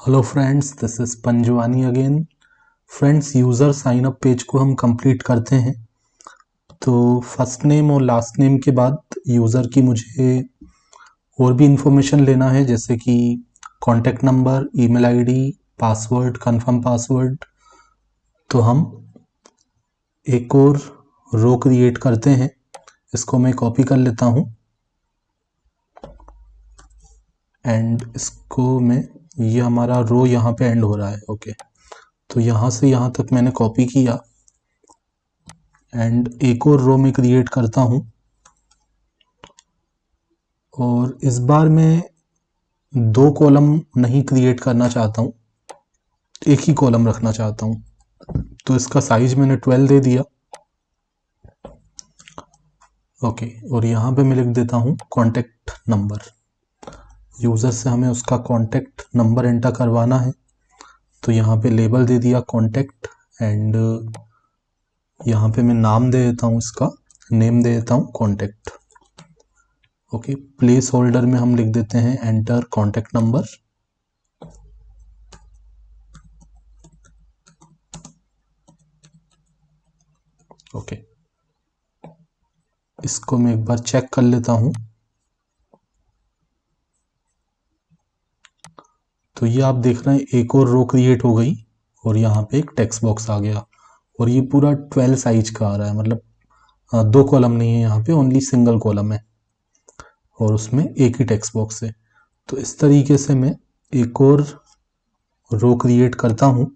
Hello friends, this is Panjwani again. Friends, user sign up page को हम complete करते हैं। तो फर्स्ट नेम और लास्ट नेम के बाद यूज़र की मुझे और भी इंफॉर्मेशन लेना है, जैसे कि contact number, email ID, password, confirm password. तो हम एक और रो क्रिएट करते हैं। इसको मैं कॉपी कर लेता हूँ एंड इसको मैं, ये हमारा रो यहाँ पे एंड हो रहा है। ओके, तो यहाँ से यहाँ तक मैंने कॉपी किया एंड एक और रो में क्रिएट करता हूँ। और इस बार मैं दो कॉलम नहीं क्रिएट करना चाहता हूँ, एक ही कॉलम रखना चाहता हूँ। तो इसका साइज मैंने 12 दे दिया। ओके, और यहाँ पे मैं लिख देता हूँ कॉन्टैक्ट नंबर। यूज़र से हमें उसका कॉन्टैक्ट नंबर एंटर करवाना है, तो यहाँ पे लेबल दे दिया कॉन्टैक्ट एंड यहाँ पे मैं नाम दे देता हूँ, इसका नेम दे देता हूँ कॉन्टैक्ट। ओके, प्लेस होल्डर में हम लिख देते हैं एंटर कॉन्टैक्ट नंबर। ओके, इसको मैं एक बार चेक कर लेता हूँ। तो ये आप देख रहे हैं एक और रो क्रिएट हो गई और यहाँ पे एक टेक्स्ट बॉक्स आ गया और ये पूरा 12 साइज का आ रहा है, मतलब दो कॉलम नहीं है, यहाँ पे ओनली सिंगल कॉलम है और उसमें एक ही टेक्स्ट बॉक्स है। तो इस तरीके से मैं एक और रो क्रिएट करता हूँ,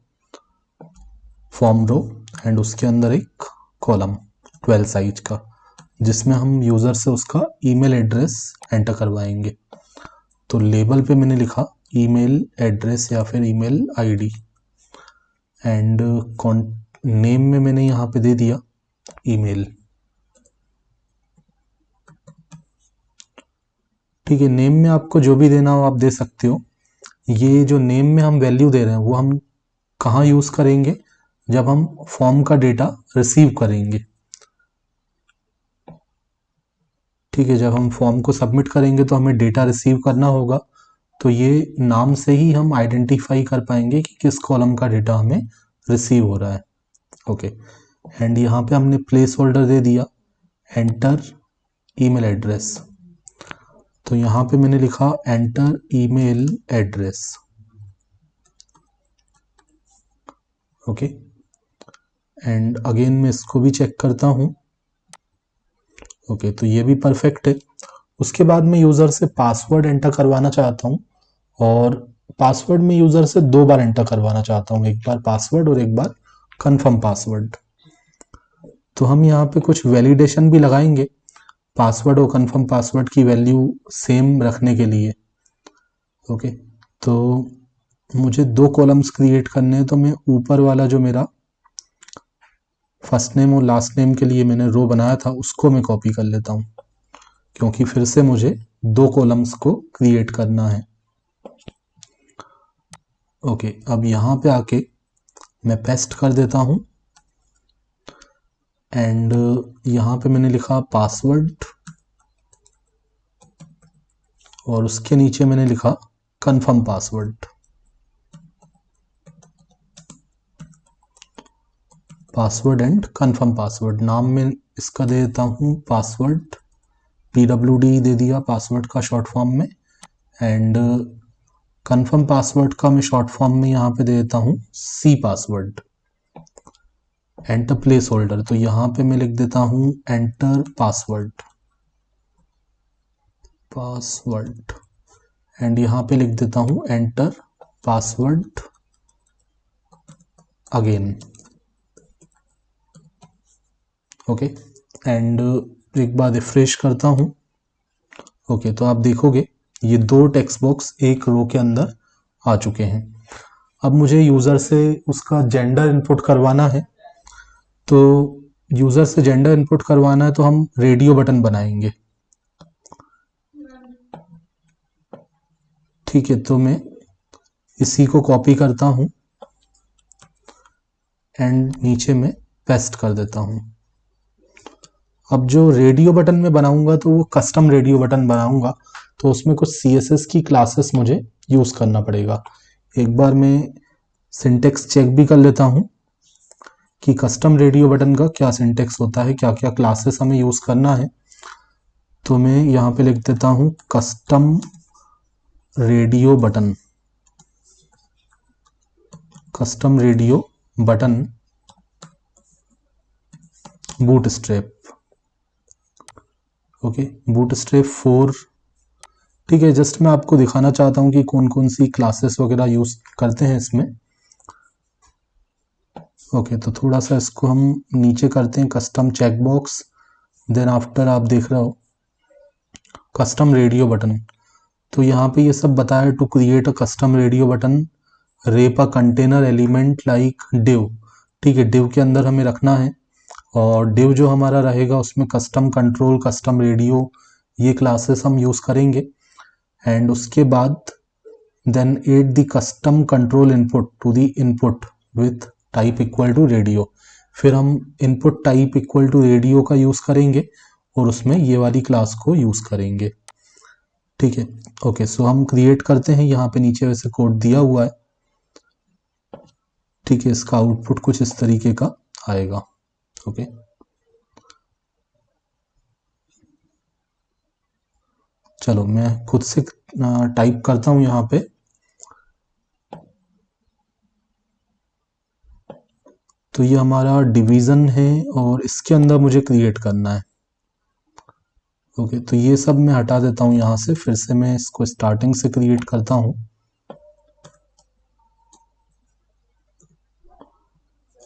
फॉर्म रो, एंड उसके अंदर एक कॉलम 12 साइज का, जिसमें हम यूज़र से उसका ईमेल एड्रेस एंटर करवाएंगे। तो लेबल पे मैंने लिखा ईमेल एड्रेस या फिर ईमेल आईडी एंड नेम में मैंने यहाँ पे दे दिया ईमेल। ठीक है, नेम में आपको जो भी देना हो आप दे सकते हो। ये जो नेम में हम वैल्यू दे रहे हैं वो हम कहाँ यूज़ करेंगे, जब हम फॉर्म का डेटा रिसीव करेंगे। ठीक है, जब हम फॉर्म को सबमिट करेंगे तो हमें डेटा रिसीव करना होगा, तो ये नाम से ही हम आइडेंटिफाई कर पाएंगे कि किस कॉलम का डेटा हमें रिसीव हो रहा है। ओके, एंड यहाँ पे हमने प्लेस होल्डर दे दिया एंटर ईमेल एड्रेस। तो यहाँ पे मैंने लिखा enter email address. Okay, and again मैं इसको भी चेक करता हूँ। ओके, तो ये भी परफेक्ट है। उसके बाद मैं यूज़र से पासवर्ड एंटर करवाना चाहता हूँ और पासवर्ड में यूज़र से 2 बार एंटर करवाना चाहता हूँ, एक बार पासवर्ड और एक बार कंफर्म पासवर्ड। तो हम यहाँ पे कुछ वैलिडेशन भी लगाएंगे पासवर्ड और कंफर्म पासवर्ड की वैल्यू सेम रखने के लिए। ओके, तो मुझे 2 कॉलम्स क्रिएट करने हैं, तो मैं ऊपर वाला जो मेरा फर्स्ट नेम और लास्ट नेम के लिए मैंने रो बनाया था उसको मैं कॉपी कर लेता हूँ, क्योंकि फिर से मुझे 2 कॉलम्स को क्रिएट करना है। ओके, अब यहाँ पे आके मैं पेस्ट कर देता हूँ एंड यहाँ पे मैंने लिखा पासवर्ड और उसके नीचे मैंने लिखा confirm password. Password and confirm password, नाम में इसका दे देता हूँ पासवर्ड, PWD दे दिया पासवर्ड का शॉर्ट फॉर्म में, एंड कंफर्म पासवर्ड का मैं शॉर्ट फॉर्म में यहाँ पे दे देता हूँ C password. Enter place holder, तो यहाँ पे मैं लिख देता हूँ एंटर पासवर्ड एंड यहाँ पे लिख देता हूँ enter password again. Okay, and एक बार रिफ्रेश करता हूँ। ओके, तो आप देखोगे ये 2 टेक्स्ट बॉक्स एक रो के अंदर आ चुके हैं। अब मुझे यूज़र से उसका जेंडर इनपुट करवाना है, तो यूज़र से जेंडर इनपुट करवाना है तो हम रेडियो बटन बनाएंगे। ठीक है, तो मैं इसी को कॉपी करता हूँ एंड नीचे में पेस्ट कर देता हूँ। अब जो रेडियो बटन में बनाऊंगा तो वो कस्टम रेडियो बटन बनाऊंगा, तो उसमें कुछ CSS की क्लासेस मुझे यूज़ करना पड़ेगा। एक बार मैं सिंटेक्स चेक भी कर लेता हूँ कि कस्टम रेडियो बटन का क्या सिंटेक्स होता है, क्या क्या क्लासेस हमें यूज़ करना है। तो मैं यहाँ पे लिख देता हूँ custom radio button, custom radio button bootstrap. Okay, bootstrap 4। ठीक है, जस्ट मैं आपको दिखाना चाहता हूँ कि कौन कौन सी क्लासेस वगैरह यूज़ करते हैं इसमें। ओके, तो थोड़ा सा इसको हम नीचे करते हैं, कस्टम चेकबॉक्स, देन आफ्टर आप देख रहे हो कस्टम रेडियो बटन। तो यहाँ पे ये सब बताया, to create a custom radio button wrap a container element like div. ठीक है, डिव के अंदर हमें रखना है, और डिव जो हमारा रहेगा उसमें कस्टम कंट्रोल, कस्टम रेडियो, ये क्लासेस हम यूज़ करेंगे। एंड उसके बाद then add the custom control input to the input with type equal to radio. फिर हम input type equal to radio का यूज़ करेंगे और उसमें ये वाली क्लास को यूज़ करेंगे। ठीक है, ओके, सो हम क्रिएट करते हैं, यहाँ पे नीचे वैसे कोड दिया हुआ है। ठीक है, इसका आउटपुट कुछ इस तरीके का आएगा। ओके, चलो मैं खुद से टाइप करता हूँ यहाँ पे। तो ये हमारा डिवीज़न है और इसके अंदर मुझे क्रिएट करना है। ओके, तो ये सब मैं हटा देता हूँ यहाँ से, फिर से मैं इसको स्टार्टिंग से क्रिएट करता हूँ।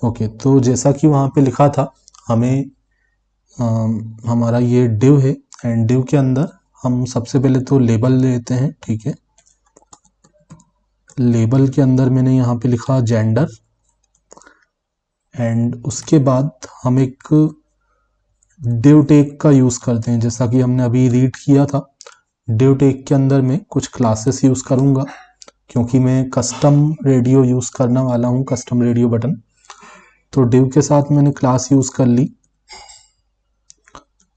ओके, तो जैसा कि वहाँ पे लिखा था, हमें हमारा ये डिव है, एंड डिव के अंदर हम सबसे पहले तो लेबल लेते हैं। ठीक है, लेबल के अंदर मैंने यहाँ पे लिखा जेंडर, एंड उसके बाद हम एक डिव टैग का यूज़ करते हैं, जैसा कि हमने अभी रीड किया था। डिव टैग के अंदर मैं कुछ क्लासेस यूज़ करूँगा, क्योंकि मैं कस्टम रेडियो यूज़ करने वाला हूँ, कस्टम रेडियो बटन। तो डिव के साथ मैंने क्लास यूज़ कर ली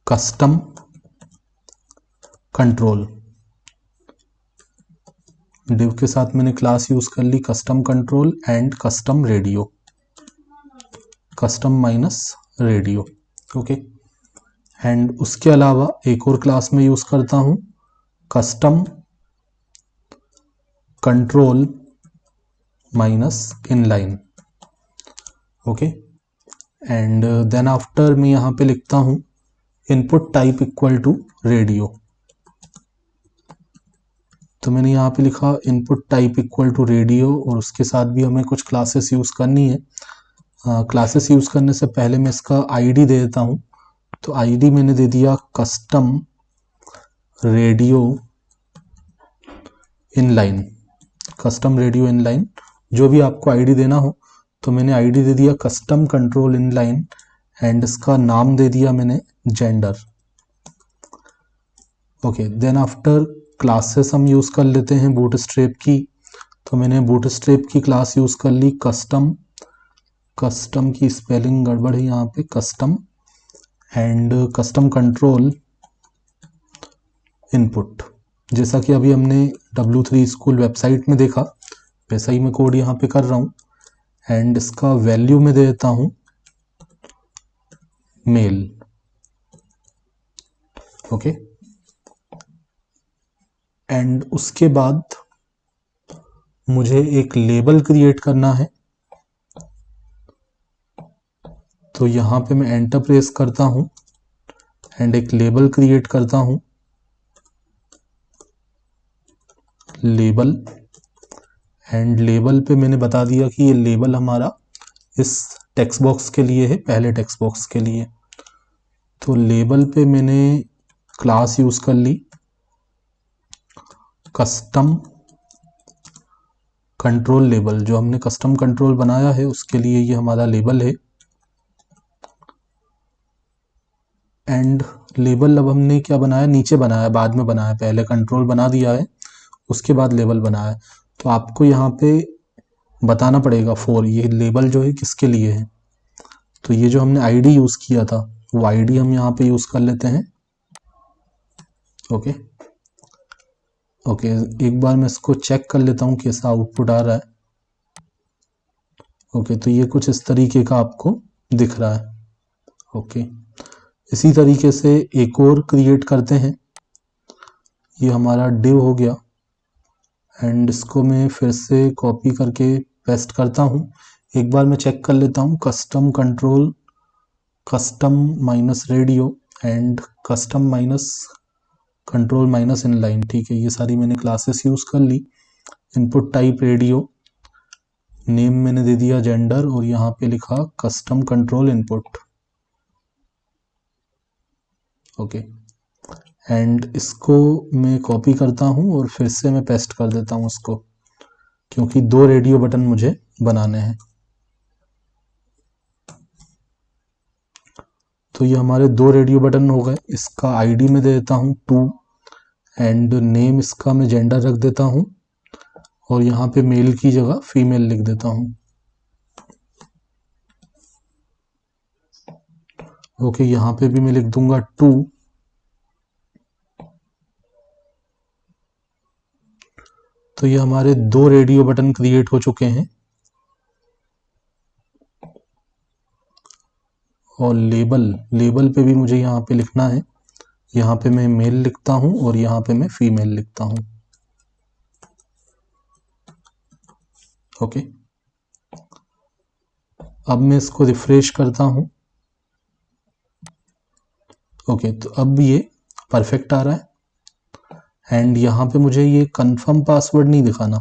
कस्टम कंट्रोल। डिव के साथ मैंने क्लास यूज़ कर ली custom control and custom radio, custom minus radio. Okay, and उसके अलावा एक और क्लास में यूज़ करता हूँ custom control minus inline. Okay, and then after मैं यहाँ पे लिखता हूँ input type equal to radio. तो मैंने यहाँ पे लिखा input type equal to radio, और उसके साथ भी हमें कुछ क्लासेस यूज़ करनी है। क्लासेस यूज़ करने से पहले मैं इसका आईडी दे देता हूँ। तो आईडी मैंने दे दिया custom radio inline, custom radio inline. जो भी आपको आईडी देना हो, तो मैंने आईडी दे दिया कस्टम कंट्रोल इनलाइन, एंड इसका नाम दे दिया मैंने gender. Okay, then after classes हम यूज़ कर लेते हैं बूटस्ट्रैप की। तो मैंने बूटस्ट्रैप की क्लास यूज़ कर ली कस्टम, कस्टम की स्पेलिंग गड़बड़ है यहाँ पे, custom and custom control input. जैसा कि अभी हमने W3 स्कूल वेबसाइट में देखा, वैसा ही मैं कोड यहाँ पे कर रहा हूँ, एंड इसका वैल्यू में दे देता हूँ मेल। ओके, एंड उसके बाद मुझे एक लेबल क्रिएट करना है। तो यहाँ पे मैं एंटर प्रेस करता हूँ एंड एक लेबल क्रिएट करता हूँ, लेबल। एंड लेबल पे मैंने बता दिया कि ये लेबल हमारा इस टेक्स्ट बॉक्स के लिए है, पहले टेक्स्ट बॉक्स के लिए। तो लेबल पे मैंने क्लास यूज़ कर ली कस्टम कंट्रोल लेबल। जो हमने कस्टम कंट्रोल बनाया है उसके लिए ये हमारा लेबल है। एंड लेबल अब हमने क्या बनाया, नीचे बनाया, बाद में बनाया, पहले कंट्रोल बना दिया है, उसके बाद लेबल बनाया है। तो आपको यहाँ पे बताना पड़ेगा फॉर, ये लेबल जो है किसके लिए है। तो ये जो हमने आईडी यूज़ किया था, वो आईडी हम यहाँ पे यूज़ कर लेते हैं। ओके, ओके, एक बार मैं इसको चेक कर लेता हूँ कैसा आउटपुट आ रहा है। ओके, तो ये कुछ इस तरीके का आपको दिख रहा है। ओके, इसी तरीके से एक और क्रिएट करते हैं। ये हमारा डिव हो गया एंड इसको मैं फिर से कॉपी करके पेस्ट करता हूँ। एक बार मैं चेक कर लेता हूँ, custom control, custom minus radio and custom minus control minus inline. ठीक है, ये सारी मैंने क्लासेस यूज़ कर ली। इनपुट टाइप रेडियो, नेम मैंने दे दिया जेंडर और यहाँ पे लिखा custom control input. Okay, and इसको मैं कॉपी करता हूँ और फिर से मैं पेस्ट कर देता हूँ इसको, क्योंकि 2 रेडियो बटन मुझे बनाने हैं। तो ये हमारे 2 रेडियो बटन हो गए। इसका आईडी में दे देता हूँ 2 एंड नेम इसका मैं जेंडर रख देता हूँ और यहाँ पे मेल की जगह फीमेल लिख देता हूँ। ओके, यहाँ पे भी मैं लिख दूंगा 2। तो ये हमारे 2 रेडियो बटन क्रिएट हो चुके हैं। और लेबल पे भी मुझे यहाँ पे लिखना है। यहाँ पे मैं मेल लिखता हूँ और यहाँ पे मैं फीमेल लिखता हूँ। ओके, अब मैं इसको रिफ्रेश करता हूँ। ओके, तो अब ये परफेक्ट आ रहा है एंड यहाँ पे मुझे ये कंफर्म पासवर्ड नहीं दिखाना।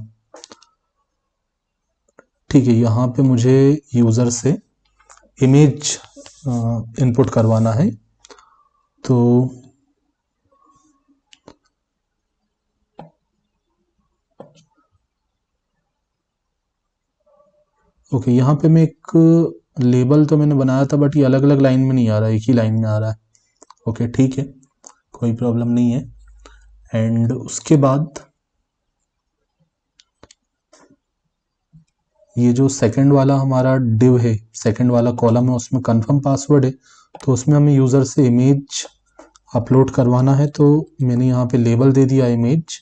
ठीक है, यहाँ पे मुझे यूज़र से इमेज इनपुट करवाना है। तो ओके, यहाँ पे मैं एक लेबल तो मैंने बनाया था बट ये अलग अलग लाइन में नहीं आ रहा है, एक ही लाइन में आ रहा है। ओके, ठीक है, कोई प्रॉब्लम नहीं है। एंड उसके बाद ये जो सेकंड वाला हमारा डिव है, सेकंड वाला कॉलम है, उसमें कंफर्म पासवर्ड है, तो उसमें हमें यूज़र से इमेज अपलोड करवाना है। तो मैंने यहाँ पे लेबल दे दिया इमेज।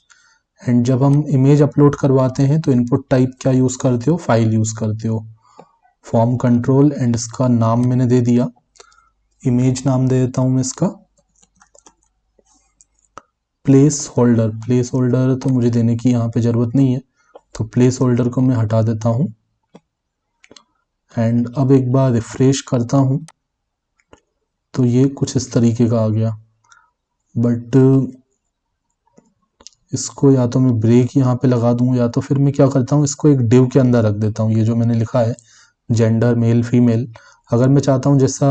एंड जब हम इमेज अपलोड करवाते हैं तो इनपुट टाइप क्या यूज़ करते हो, फाइल यूज़ करते हो, फॉर्म कंट्रोल। एंड इसका नाम मैंने दे दिया, इमेज नाम दे देता हूँ मैं इसका। प्लेस होल्डर तो मुझे देने की यहाँ पे ज़रूरत नहीं है, तो प्लेस होल्डर को मैं हटा देता हूँ। एंड अब एक बार रिफ्रेश करता हूँ तो ये कुछ इस तरीके का आ गया। बट इसको या तो मैं ब्रेक यहाँ पे लगा दूँ या तो फिर मैं क्या करता हूँ, इसको एक डिव के अंदर रख देता हूँ। ये जो मैंने लिखा है जेंडर मेल फीमेल, अगर मैं चाहता हूँ जैसा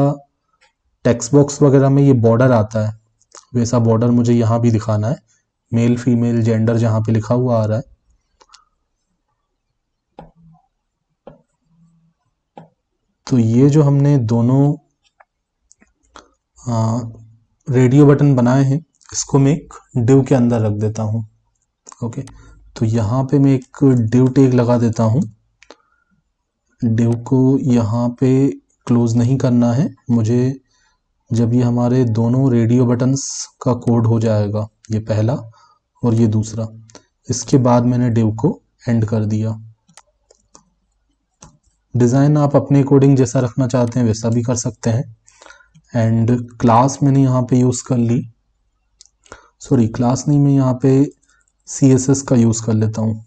टेक्स्ट बॉक्स वगैरह में ये बॉर्डर आता है वैसा बॉर्डर मुझे यहाँ भी दिखाना है, मेल फीमेल जेंडर जहाँ पे लिखा हुआ आ रहा है। तो ये जो हमने दोनों रेडियो बटन बनाए हैं इसको मैं एक डिव के अंदर रख देता हूँ। ओके, तो यहाँ पे मैं एक डिव टैग लगा देता हूँ। डिव को यहाँ पे क्लोज नहीं करना है मुझे। जब ये हमारे दोनों रेडियो बटन्स का कोड हो जाएगा, ये पहला और ये दूसरा, इसके बाद मैंने डिव को एंड कर दिया। डिज़ाइन आप अपने अकॉर्डिंग जैसा रखना चाहते हैं वैसा भी कर सकते हैं। एंड क्लास मैंने यहाँ पे यूज़ कर ली, सॉरी क्लास नहीं, मैं यहाँ पे CSS का यूज़ कर लेता हूँ।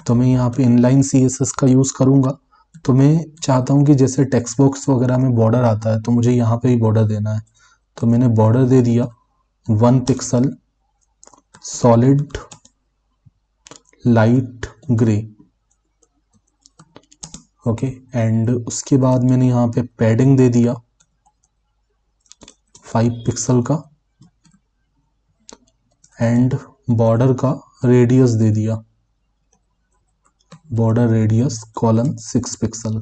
तो मैं यहाँ पे इनलाइन CSS का यूज़ करूँगा। तो मैं चाहता हूँ कि जैसे टेक्स्ट बॉक्स वगैरह में बॉर्डर आता है तो मुझे यहाँ पे ही बॉर्डर देना है। तो मैंने बॉर्डर दे दिया 1 pixel solid light grey. Okay, and उसके बाद मैंने यहाँ पे पैडिंग दे दिया 5 पिक्सल का एंड बॉर्डर का रेडियस दे दिया, बॉर्डर रेडियस कॉलन 6 पिक्सल।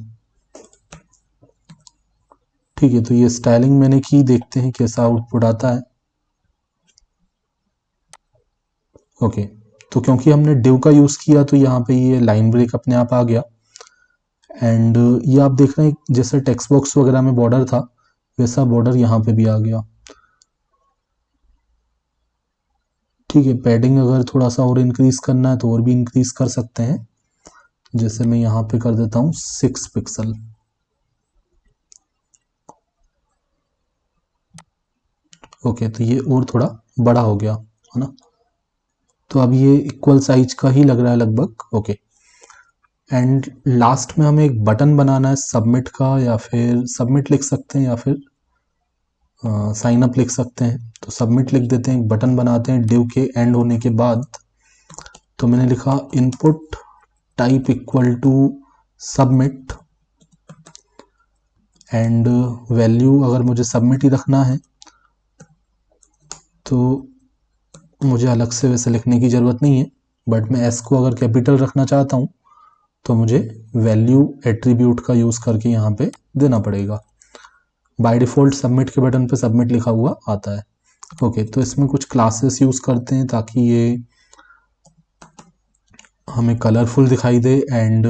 ठीक है, तो ये स्टाइलिंग मैंने की, देखते हैं कैसा आउटपुट आता है। ओके, तो क्योंकि हमने डिव का यूज़ किया तो यहाँ पे ये लाइन ब्रेक अपने आप आ गया। एंड ये आप देख रहे हैं जैसे टेक्स्ट बॉक्स वगैरह में बॉर्डर था वैसा बॉर्डर यहाँ पे भी आ गया। ठीक है, पैडिंग अगर थोड़ा सा और इंक्रीज करना है तो और भी इंक्रीज कर सकते हैं। जैसे मैं यहाँ पे कर देता हूँ 6 पिक्सल। ओके, तो ये और थोड़ा बड़ा हो गया है ना। तो अब ये इक्वल साइज का ही लग रहा है लगभग। ओके, एंड लास्ट में हमें एक बटन बनाना है सबमिट का, या फिर सबमिट लिख सकते हैं या फिर साइन अप लिख सकते हैं। तो सबमिट लिख देते हैं, एक बटन बनाते हैं डिव के एंड होने के बाद। तो मैंने लिखा input type equal to submit, and value अगर मुझे सबमिट ही रखना है तो मुझे अलग से वैसे लिखने की ज़रूरत नहीं है, बट मैं एस को अगर कैपिटल रखना चाहता हूँ तो मुझे वैल्यू एट्रीब्यूट का यूज़ करके यहाँ पे देना पड़ेगा। बाय डिफ़ॉल्ट सबमिट के बटन पे सबमिट लिखा हुआ आता है। ओके, तो इसमें कुछ क्लासेस यूज़ करते हैं ताकि ये हमें कलरफुल दिखाई दे एंड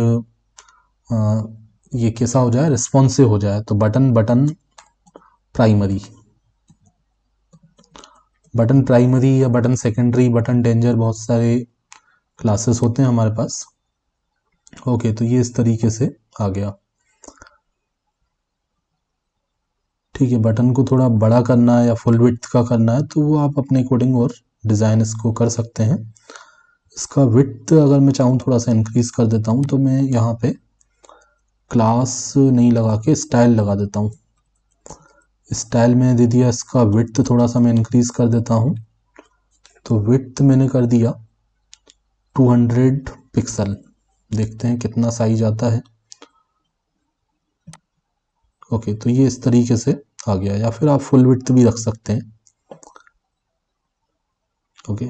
ये कैसा हो जाए, रिस्पॉन्सिव हो जाए। तो बटन प्राइमरी या बटन सेकेंडरी, बटन डेंजर, बहुत सारे क्लासेस होते हैं हमारे पास। ओके, तो ये इस तरीके से आ गया। ठीक है, बटन को थोड़ा बड़ा करना है या फुल विड्थ का करना है तो वो आप अपने अकॉर्डिंग और डिज़ाइन इसको कर सकते हैं। इसका विड्थ अगर मैं चाहूँ थोड़ा सा इंक्रीज़ कर देता हूँ, तो मैं यहाँ पे क्लास नहीं लगा के स्टाइल लगा देता हूँ। स्टाइल में दे दिया, इसका विड्थ थोड़ा सा मैं इंक्रीज़ कर देता हूँ। तो विड्थ मैंने कर दिया 200 पिक्सल। देखते हैं कितना साइज आता है। ओके, तो ये इस तरीके से आ गया, या फिर आप फुल विड्थ भी रख सकते हैं। ओके,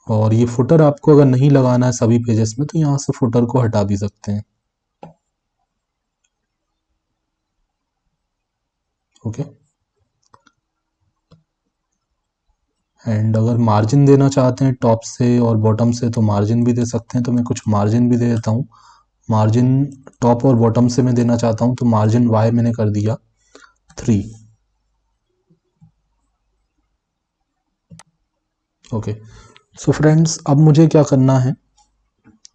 और ये फुटर आपको अगर नहीं लगाना है सभी पेजेस में तो यहाँ से फुटर को हटा भी सकते हैं। ओके, एंड अगर मार्जिन देना चाहते हैं टॉप से और बॉटम से तो मार्जिन भी दे सकते हैं। तो मैं कुछ मार्जिन भी दे देता हूँ। मार्जिन टॉप और बॉटम से मैं देना चाहता हूँ तो मार्जिन वाई मैंने कर दिया 3। ओके, सो फ्रेंड्स, अब मुझे क्या करना है,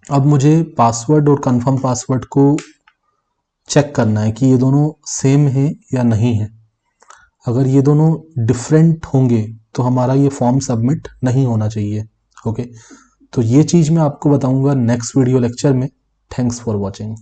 अब मुझे पासवर्ड और कंफर्म पासवर्ड को चेक करना है कि ये दोनों सेम है या नहीं है। अगर ये दोनों डिफरेंट होंगे तो हमारा ये फॉर्म सबमिट नहीं होना चाहिए। ओके, तो ये चीज़ मैं आपको बताऊंगा नेक्स्ट वीडियो लेक्चर में। Thanks for watching.